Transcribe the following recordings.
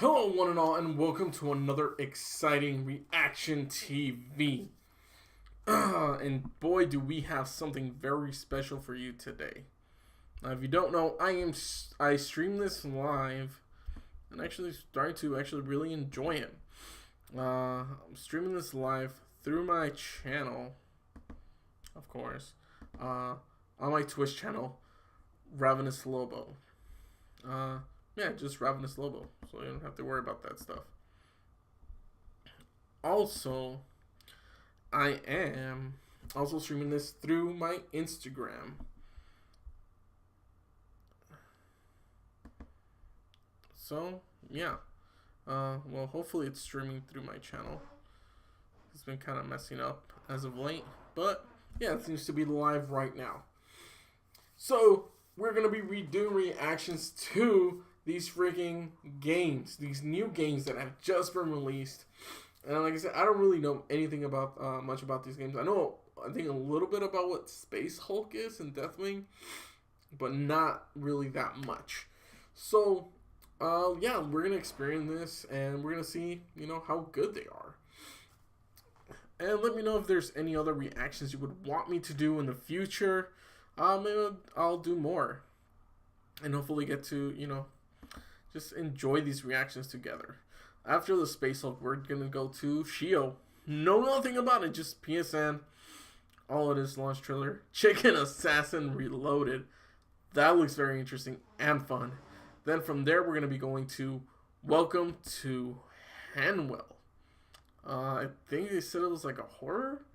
Hello, one and all, and welcome to another exciting Reaction TV. And boy, do we have something very special for you today. Now, if you don't know, I stream this live, and actually starting to really enjoy it. I'm streaming this live through my channel, of course, on my Twitch channel, Ravenouslobo. Yeah, just Ravenouslobo, so you don't have to worry about that stuff. Also, I am also streaming this through my Instagram. So, yeah. Well, hopefully it's streaming through my channel. It's been kind of messing up as of late, but yeah, it seems to be live right now. So, we're going to be redoing reactions to these freaking games, these new games that have just been released. And like I said, I don't really know anything about much about these games. I think a little bit about what Space Hulk is and Deathwing, but not really that much. So, yeah, we're gonna experience this, and we're gonna see, how good they are. And let me know if there's any other reactions you would want me to do in the future. Maybe I'll do more, and hopefully get to, just enjoy these reactions together. After the Space Hulk, we're gonna go to Shio. Know nothing about it, just PSN. All it is, launch trailer. Chicken Assassin Reloaded. That looks very interesting and fun. Then from there, we're gonna be going to Welcome to Hanwell. I think they said it was like a horror.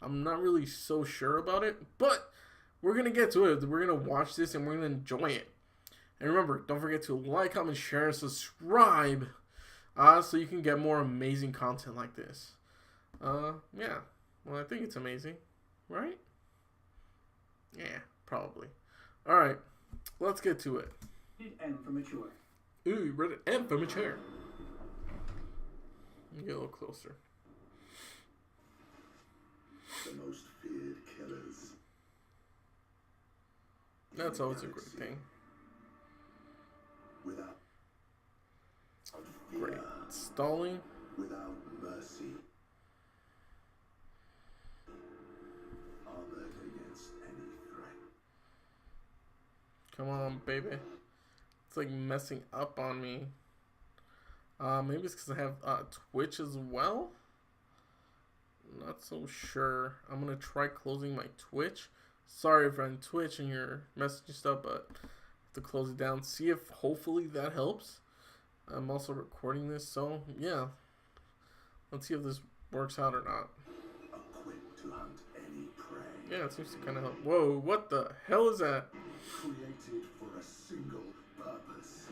I'm not really so sure about it, but we're gonna get to it. We're gonna watch this and we're gonna enjoy it. And remember, don't forget to like, comment, share, and subscribe, so you can get more amazing content like this. Yeah. Well, I think it's amazing, right? Yeah, probably. All right, let's get to it. M for mature. Ooh, rated M for mature. Get a little closer. The most feared killers. That's always a great thing. Without fear, Great. Stalling. without mercy, armored against any threat. Come on, baby. It's like messing up on me. Maybe it's because I have Twitch as well. Not so sure. I'm gonna try closing my Twitch. Sorry if you're on Twitch and you're messaging stuff, but I have to close it down. See if hopefully that helps. I'm also recording this, so yeah. Let's see if this works out or not. Equipped to hunt any prey. Yeah, it seems to kind of help. Whoa, what the hell is that? Created for a single purpose.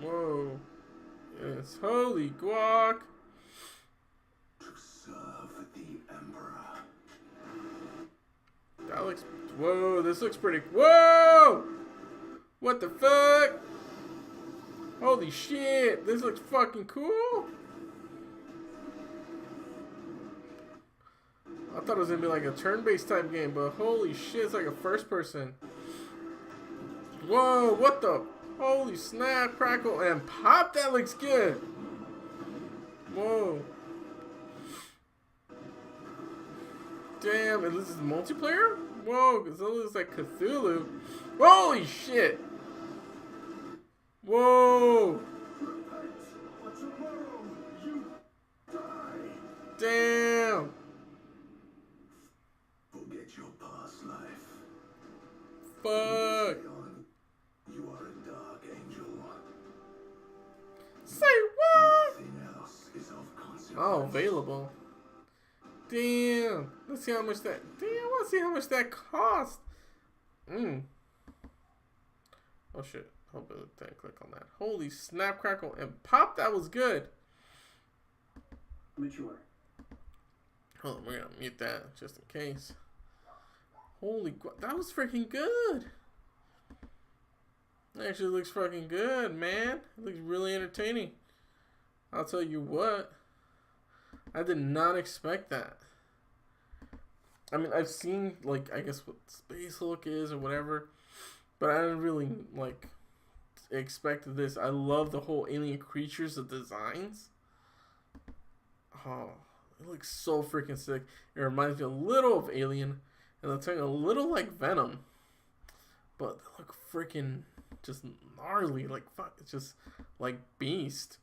Whoa. Yes, holy guac. To serve the Emperor. That looks... Whoa, this looks pretty... Whoa! What the fuck? Holy shit, this looks fucking cool. I thought it was gonna be like a turn-based type game, but holy shit, it's like a first person. Whoa, what the... Holy snap, crackle, and pop, that looks good. Whoa. Damn, and this is multiplayer? Whoa, because that looks like Cthulhu. Holy shit. Whoa. But tomorrow you die. Damn. Forget your past life. Fuck. You are a dark angel. Say what? Nothing else is of consequence. Oh, available. Damn. Let's see how much that... Damn, I want to see how much that cost. Oh, shit. Hope it didn't click on that. Holy snap, crackle, and pop. That was good. Mature. Hold on, we're going to mute that just in case. Holy... That was freaking good. It actually looks fucking good, man. It looks really entertaining. I'll tell you what. I did not expect that. I mean, I've seen, like, I guess what Space Hulk is or whatever. But I didn't really, like... expected this. I love the whole alien creatures, the designs. Oh, it looks so freaking sick. It reminds me a little of Alien, and they're turning a little like Venom, but they look freaking just gnarly. Like fuck, it's just like Beast.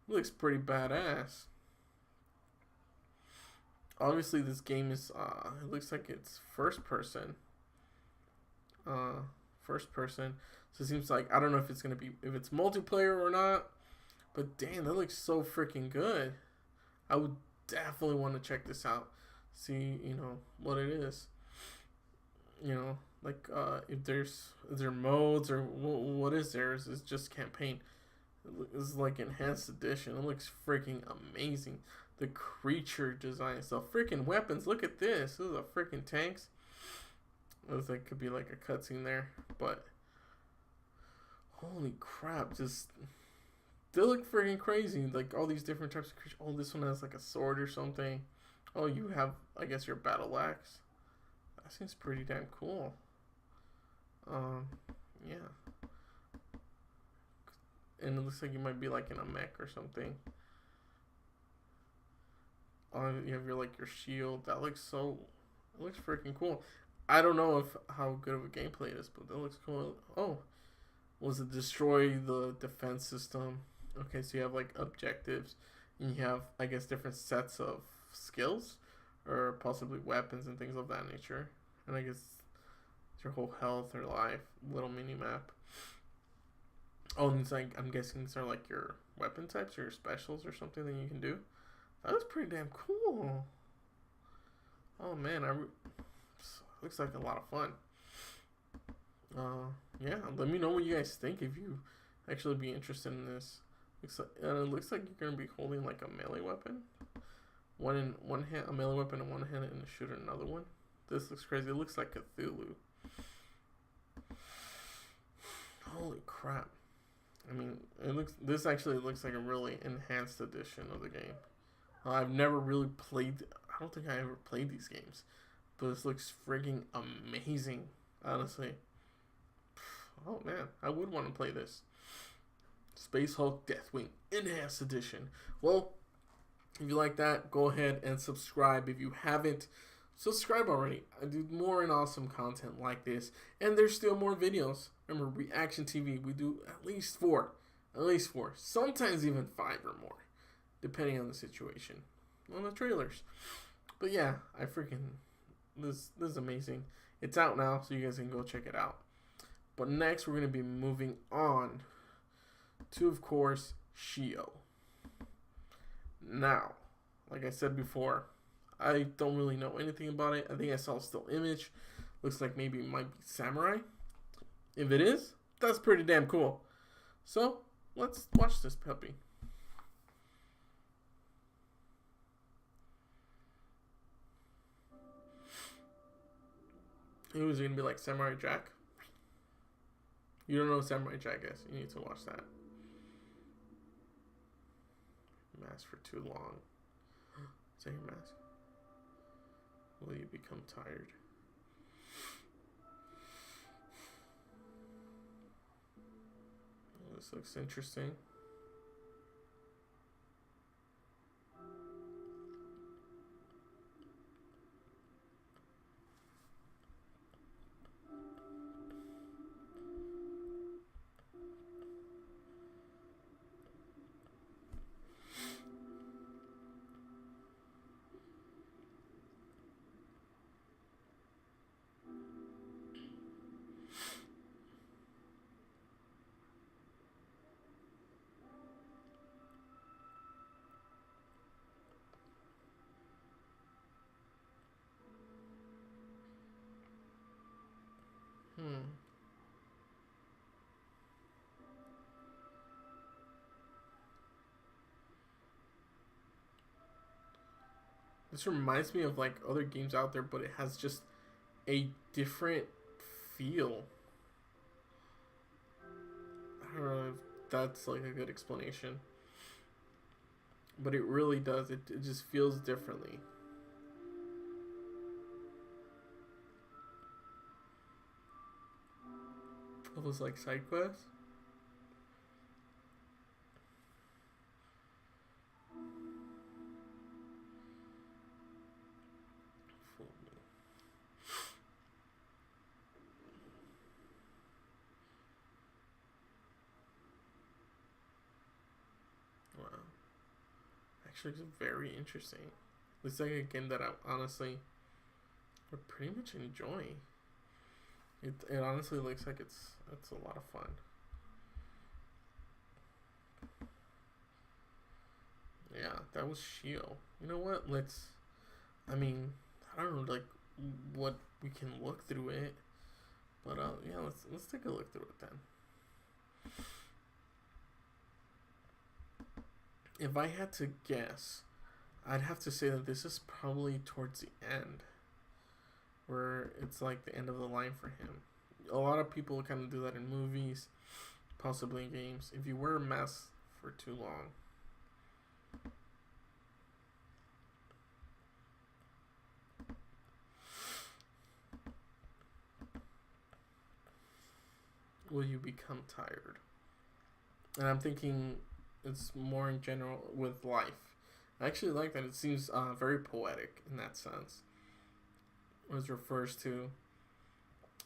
It looks pretty badass. Obviously, this game is. It looks like it's first person. First person. So it seems like I don't know if it's gonna be if it's multiplayer or not. But damn, that looks so freaking good. I would definitely want to check this out. See, what it is. Like if is there modes or what is there? Is it just campaign? This is like enhanced edition. It looks freaking amazing. The creature design stuff, freaking weapons. Look at this. This is a freaking tanks. Looks like could be like a cutscene there, but holy crap! Just they look freaking crazy. Like all these different types of creatures. Oh, this one has like a sword or something. Oh, you have I guess your battle axe. That seems pretty damn cool. Yeah. And it looks like you might be like in a mech or something. You have your shield. That looks it looks freaking cool. I don't know how good of a gameplay it is, but that looks cool. Oh, was it destroy the defense system? Okay, so you have like objectives, and you have I guess different sets of skills, or possibly weapons and things of that nature. And I guess it's your whole health or life little mini map. Oh, and it's like I'm guessing these are like your weapon types or your specials or something that you can do. That was pretty damn cool. Oh man, looks like a lot of fun. Yeah, let me know what you guys think if you actually be interested in this. It looks like you're gonna be holding like a melee weapon, one hand, a melee weapon in one hand, and a shooter in another one. This looks crazy. It looks like Cthulhu. Holy crap! I mean, this actually looks like a really enhanced edition of the game. I've never really played. I don't think I ever played these games, but this looks freaking amazing. Honestly. Oh man, I would want to play this. Space Hulk Deathwing Enhanced Edition. Well, if you like that, go ahead and subscribe. If you haven't, subscribe already. I do more and awesome content like this, and there's still more videos. Remember, Reaction TV, we do at least four, sometimes even 5 or more, depending on the situation, on the trailers. But yeah, this is amazing. It's out now, so you guys can go check it out. But next, we're going to be moving on to, of course, Shio. Now, like I said before, I don't really know anything about it. I think I saw a still image. Looks like maybe it might be samurai. If it is, that's pretty damn cool. So, let's watch this puppy. It was going to be like Samurai Jack. You don't know what Samurai Jack is. You need to watch that. Mask for too long. Is that your mask? Will you become tired? This looks interesting. This reminds me of like other games out there, but it has just a different feel. I don't know if that's like a good explanation, but it really does. It just feels differently. All those like side quests. actually is very interesting. It's like a game that I honestly would pretty much enjoy. It honestly looks like it's a lot of fun. Yeah, that was Shio. You know what? I mean, I don't know like what we can look through it, but yeah, let's take a look through it then. If I had to guess, I'd have to say that this is probably towards the end, where it's like the end of the line for him. A lot of people kind of do that in movies, possibly in games. If you wear a mask for too long, will you become tired? And I'm thinking it's more in general with life. I actually like that. It seems very poetic in that sense. It refers to,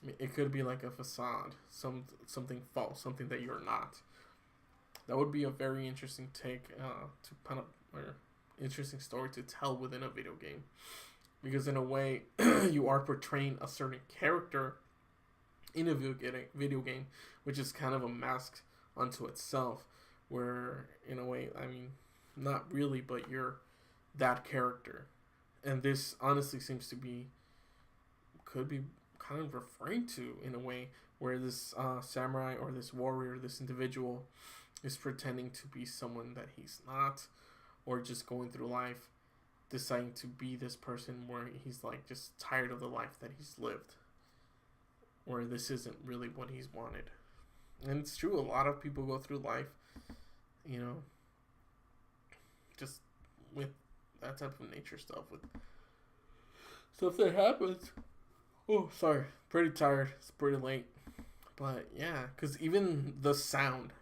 I mean, it could be like a facade, something false, something that you're not. That would be a very interesting take to kind of, or interesting story to tell within a video game, because in a way, you are portraying a certain character in a video game, which is kind of a mask unto itself, where in a way, I mean, not really, but you're that character, and this honestly seems to be, could be kind of referring to in a way where this samurai or this warrior, this individual, is pretending to be someone that he's not, or just going through life deciding to be this person where he's like just tired of the life that he's lived, where this isn't really what he's wanted. And it's true, a lot of people go through life, you know, just with that type of nature stuff, with stuff that happens. Oh, sorry, pretty tired, it's pretty late, but yeah, because even the sound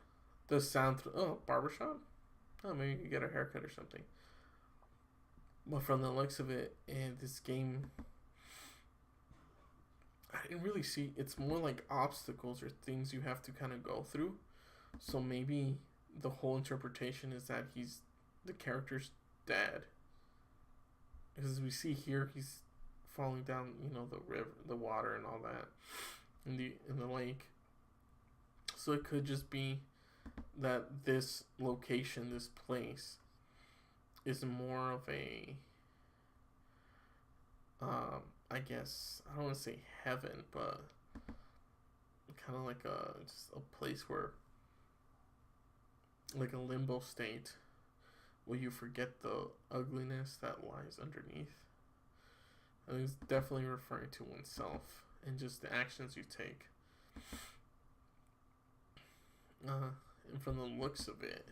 oh, barbershop, oh, maybe you could get a haircut or something. But from the looks of it, and this game, I didn't really see. It's more like obstacles or things you have to kind of go through. So maybe the whole interpretation is that the character's dead. Because we see here, he's falling down, the river, the water, and all that in the lake. So it could just be that this location, this place, is more of a, I guess, I don't want to say heaven, but kind of like just a place where, like a limbo state, where you forget the ugliness that lies underneath. I think it's definitely referring to oneself and just the actions you take. And from the looks of it,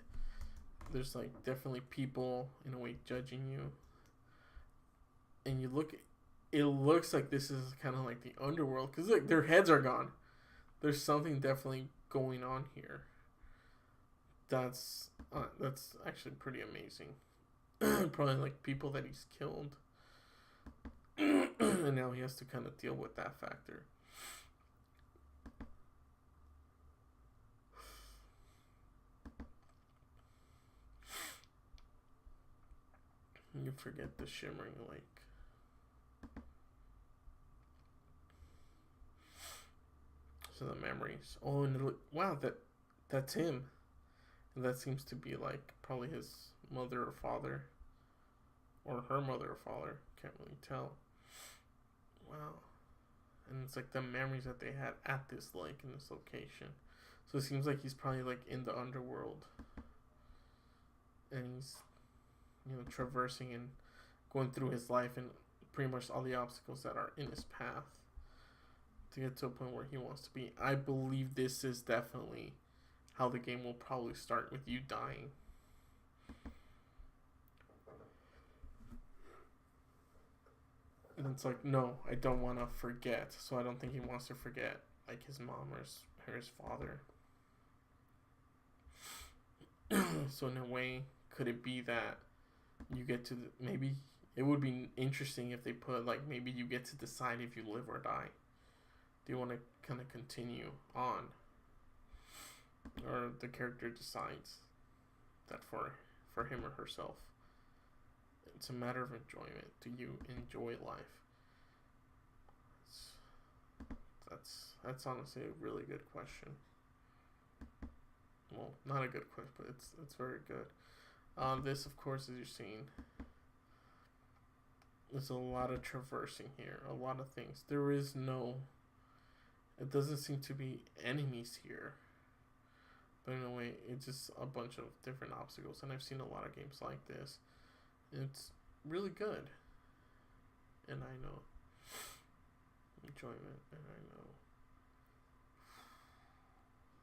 there's like definitely people in a way judging you, and it looks like this is kind of like the underworld, because like their heads are gone. There's something definitely going on here. That's actually pretty amazing. Probably like people that he's killed, and now he has to kind of deal with that factor. You forget the shimmering lake. So the memories. Oh, and wow, that's him. And that seems to be like probably his mother or father, or her mother or father. Can't really tell. Wow. And it's like the memories that they had at this lake in this location. So it seems like he's probably like in the underworld, and he's traversing and going through his life and pretty much all the obstacles that are in his path to get to a point where he wants to be. I believe this is definitely how the game will probably start, with you dying. And it's like, no, I don't want to forget. So I don't think he wants to forget like his mom or his father. So in a way, could it be that you get to maybe it would be interesting if they put like, maybe you get to decide if you live or die. Do you want to kind of continue on, or the character decides that for him or herself? It's a matter of enjoyment. Do you enjoy life? That's honestly a really good question. Well, not a good question, but it's very good. This, of course, as you're seeing, there's a lot of traversing here, a lot of things. It doesn't seem to be enemies here. But in a way, it's just a bunch of different obstacles. And I've seen a lot of games like this. It's really good. And I know. Enjoyment, and I know.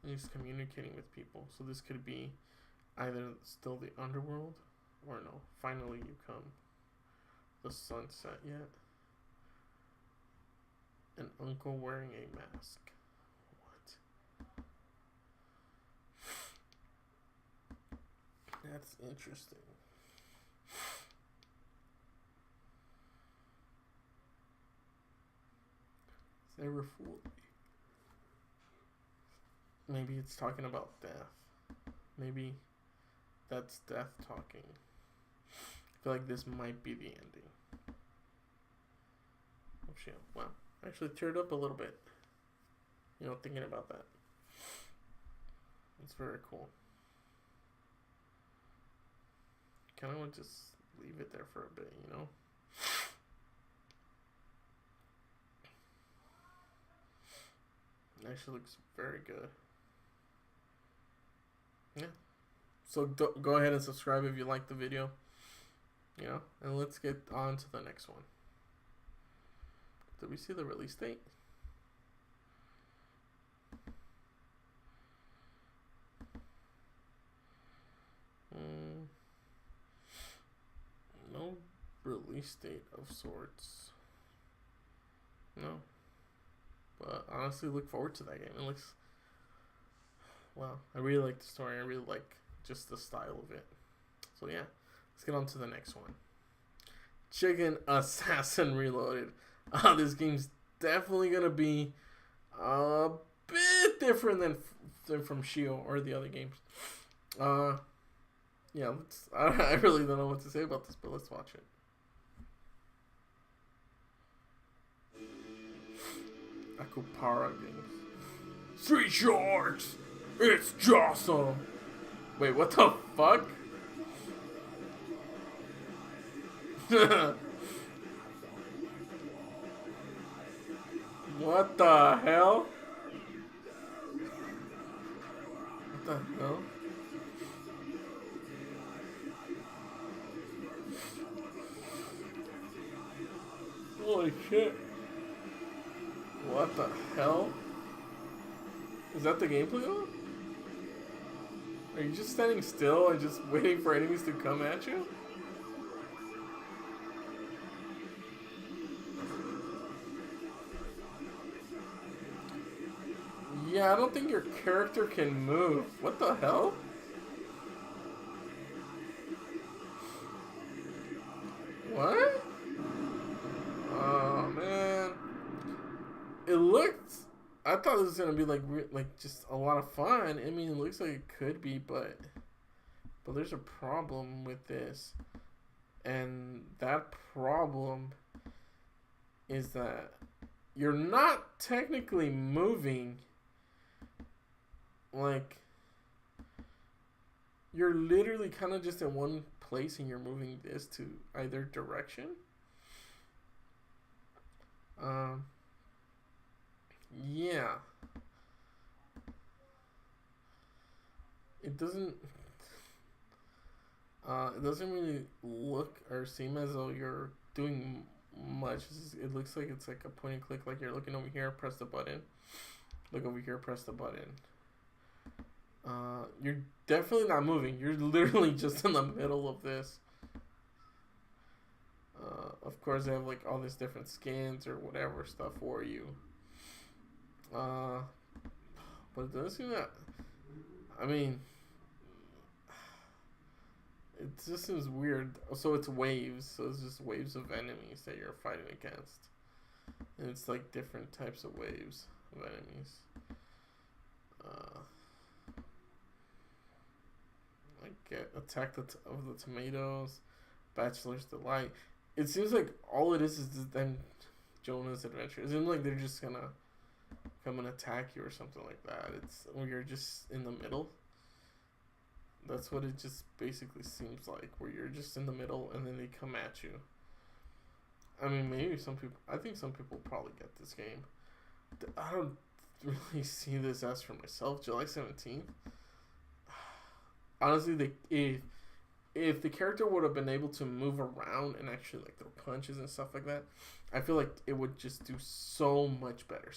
And he's communicating with people. So this could be either still the underworld, or no, finally you come. The sunset yet. An uncle wearing a mask. What? That's interesting. Never fooled me. Maybe it's talking about death. Maybe that's death talking. I feel like this might be the ending. Oh shit. Wow. I actually teared up a little bit. You know, thinking about that. It's very cool. Kind of want to just leave it there for a bit, you know? It actually looks very good. Yeah. So go ahead and subscribe if you like the video. You know, and let's get on to the next one. Did we see the release date? No release date of sorts. No. But honestly, look forward to that game. It looks... Wow. I really like the story. I really like just the style of it. So yeah. Let's get on to the next one. Chicken Assassin Reloaded. This game's definitely going to be a bit different than from Shio or the other games. Yeah, I really don't know what to say about this, but let's watch it. Akupara games. Street Sharks! It's Jawsome! Wait, what the fuck? What the hell? What the hell? Holy shit. What the hell? Is that the gameplay though? Are you just standing still and just waiting for enemies to come at you? Yeah, I don't think your character can move. What the hell? What? Oh man. It looked... I thought it was gonna be like just a lot of fun. I mean, it looks like it could be, but there's a problem with this, and that problem is that you're not technically moving. Like, you're literally kind of just in one place, and you're moving this to either direction. Yeah. It doesn't really look or seem as though you're doing much. It looks like it's like a point and click, like you're looking over here, press the button. Look over here, press the button. You're definitely not moving. You're literally just in the middle of this. Of course, they have like all these different skins or whatever stuff for you. But it doesn't seem that... I mean... It just seems weird. So it's waves. So it's just waves of enemies that you're fighting against. And it's like different types of waves of enemies. Like attack of the tomatoes. Bachelor's Delight. It seems like all it is them Jonah's adventure. It seems like they're just gonna come and attack you or something like that. It's where you're just in the middle. That's what it just basically seems like, where you're just in the middle and then they come at you. I mean, maybe some people. I think some people probably get this game. I don't really see this as for myself. July 17th. Honestly, if the character would have been able to move around and actually like throw punches and stuff like that, I feel like it would just do so much better,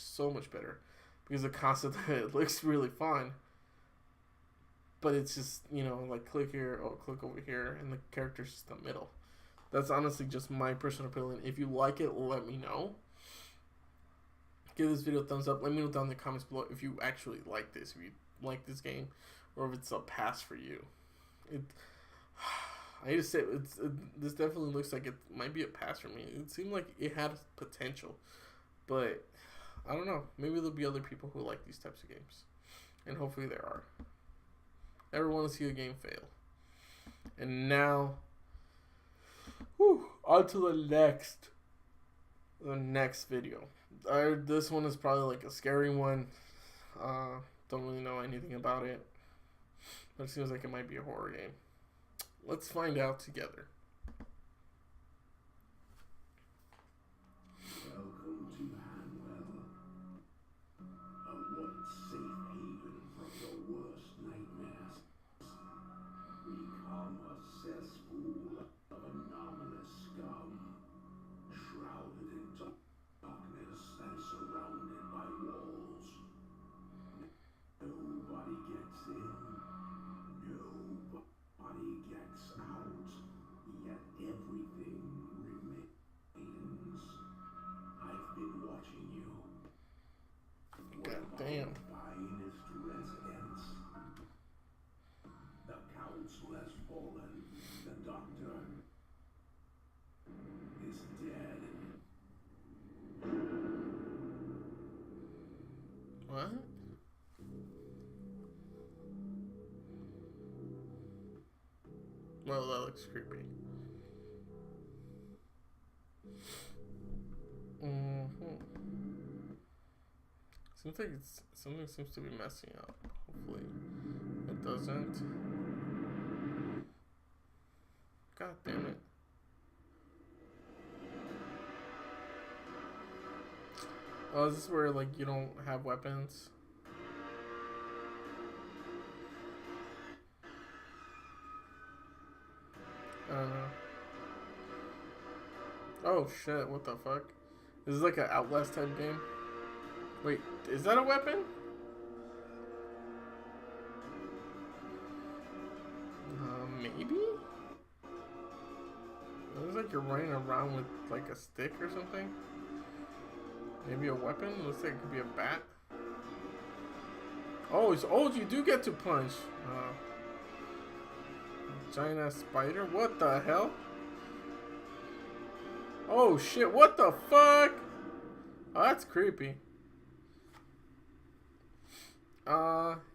because the concept it looks really fun. But it's just, like click here or click over here, and the character's just the middle. That's honestly just my personal opinion. If you like it, let me know. Give this video a thumbs up. Let me know down in the comments below if you actually like this, if you like this game, or if it's a pass for you. I hate to say this definitely looks like it might be a pass for me. It seemed like it had potential, but I don't know. Maybe there'll be other people who like these types of games, and hopefully there are. Never want to see a game fail. And now, on to the next video. This one is probably like a scary one. Don't really know anything about it, but it seems like it might be a horror game. Let's find out together. Welcome to Hanwell, a once safe haven from your worst nightmares. Become a cesspool of anomalous scum, shrouded in darkness and surrounded by walls. Nobody gets in, nobody gets out, yet everything remains. I've been watching you. God damn. Finest residents. The council has fallen. The doctor is dead. What? Well, that looks creepy. Seems like something seems to be messing up. Hopefully it doesn't. God damn it. Oh, is this where like you don't have weapons? I don't know. Oh shit, what the fuck? This is like an Outlast type game? Wait, is that a weapon? Maybe? It looks like you're running around with like a stick or something. Maybe a weapon? Looks like it could be a bat. Oh, you do get to punch. Giant ass spider? What the hell? Oh shit, what the fuck? Oh, that's creepy.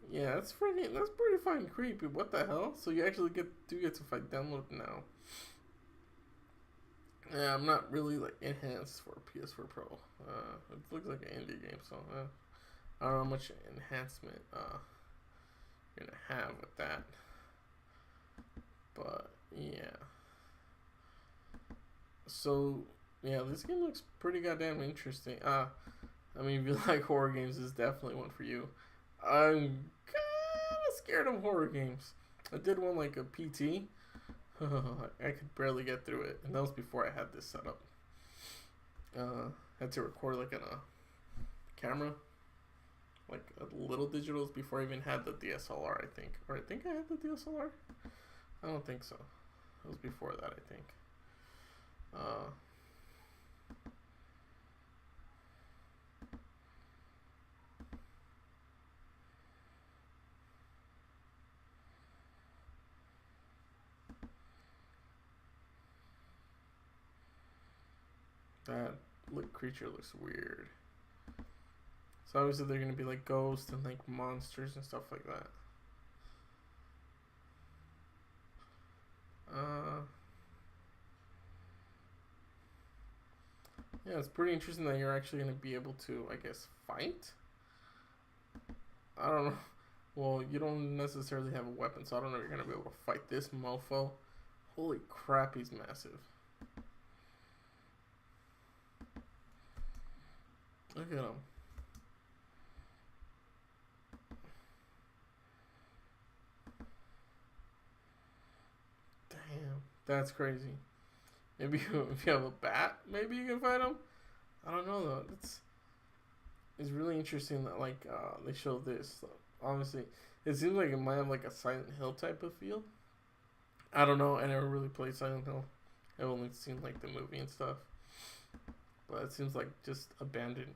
Yeah, that's pretty fucking creepy. What the hell? So you actually do get to fight download now. Yeah, I'm not really like enhanced for PS4 Pro. It looks like an indie game, so I don't know how much enhancement you're gonna have with that. But yeah. So yeah, this game looks pretty goddamn interesting. I mean, if you like horror games, this is definitely one for you. I'm kind of scared of horror games. I did one like a PT. I could barely get through it, and that was before I had this set up. Had to record like in a camera, like a little digitals before I even had the DSLR, I think. Or I think I had the DSLR. I don't think so. It was before that, I think. That creature looks weird. So obviously they're gonna be like ghosts and like monsters and stuff like that. Yeah, it's pretty interesting that you're actually going to be able to, I guess, fight. I don't know. Well, you don't necessarily have a weapon, so I don't know if you're going to be able to fight this mofo. Holy crap, he's massive. Look at him. Damn, that's crazy. Maybe if you have a bat, maybe you can fight him. I don't know though. It's really interesting that like they show this. So honestly, it seems like it might have like a Silent Hill type of feel. I don't know. I never really played Silent Hill. I've only seen like the movie and stuff. But it seems like just abandoned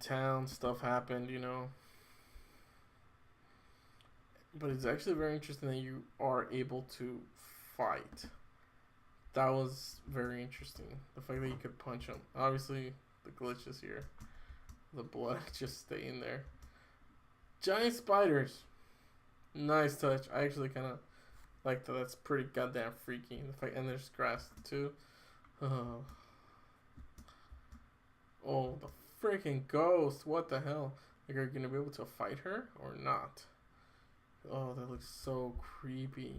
town stuff happened, you know. But it's actually very interesting that you are able to fight. That was very interesting. The fact that you could punch him. Obviously, the glitch is here. The blood just staying there. Giant spiders. Nice touch. I actually kind of like that. That's pretty goddamn freaky. The fact, and there's grass too. Oh, the freaking ghost. What the hell? Like, are you going to be able to fight her or not? Oh, that looks so creepy.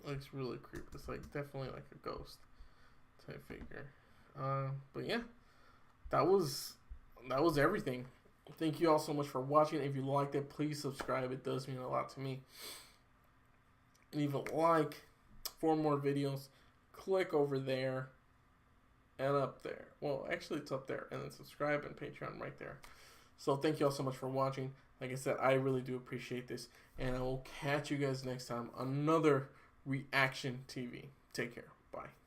Looks really creepy. It's like definitely like a ghost type figure. But yeah, that was everything. Thank you all so much for watching. If you liked it, please subscribe. It does mean a lot to me. Leave a like for more videos. Click over there and up there. Well, actually, it's up there. And then subscribe and Patreon right there. So thank you all so much for watching. Like I said, I really do appreciate this. And I will catch you guys next time. Another Reaction TV. Take care. Bye.